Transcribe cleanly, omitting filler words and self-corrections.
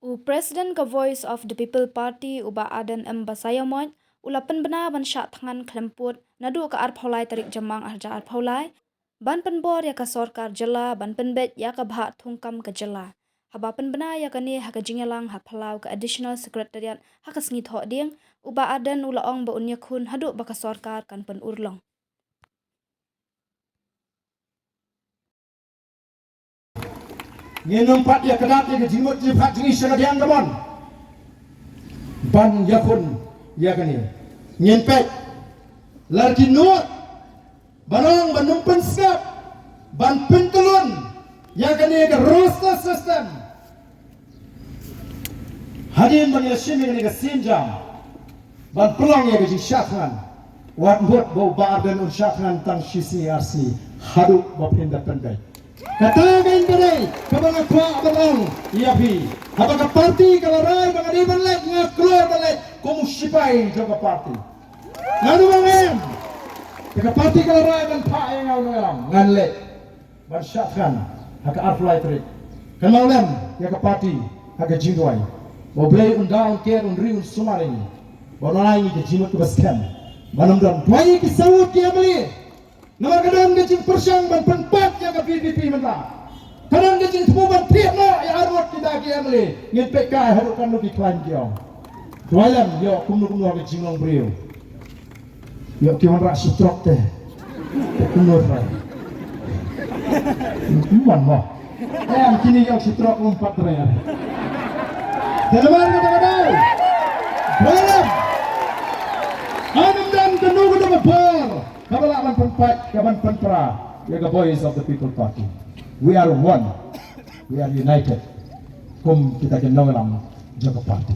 Presiden ka Voice of the People Party uba Aden M Basayamot ulapan bena ban syak tangan kelemput nadu ka arphaulai tarik jamang arja arphaulai ban penbor ya ka sorkar jela ban penbet ya ka bha thungkam ka jela haba penbena ya ka ni ha ka jingelang ha phalau ka additional secretariat ha ka sngi tho ding uba Aden ulaong ba unya khun hadu ba ka sorkar kan pen urlong. Nginum pat ya kedat ya jimut ji pat jingi sana diang gamon. Ban yakun ya kani. Nyenpek larki nuat banong banung penskap ban pentelun ya kani ke roster system. Hadin ban ya shimi ni ke sinjam ban pelong ya ke ji syakhan. Wat buat bau bar dan syakhan tang CCRC hadu bau independent. Katakan kedai kabang kuah abang iapi habang parti kalarai bang adiban lek ngaklo balek komu sipai jaga parti nganu bangem jaga parti kalarai ban pa engau ngelam ngan lek ban syatkan haka arflai trik kan maulem jaga parti haka jingwai bo blai undang ker undri sumaring bo nai ni jimut ke baskem banam dam tuai ki sawut ki amli nama kadang gajing persang ban penpat yang ke PDP mentah. Kadang gajing temu ban piak no ya arwat kita ki amli. Ngin PK harukan lu di klan kiong. Tualam yo kumnu gajing long brio. Yo kiwan rak sitrok teh. Kumnu rai. Kuman mo. Yang kini yang sitrok umpat rai. Telemar kata-kata. Tualam. Anam dan kenu kudu ber. Kabalaman penpat, kaban penpra, yaga Voice of the People Party. We are one. We are united. Kum kita kenal dalam jaga parti.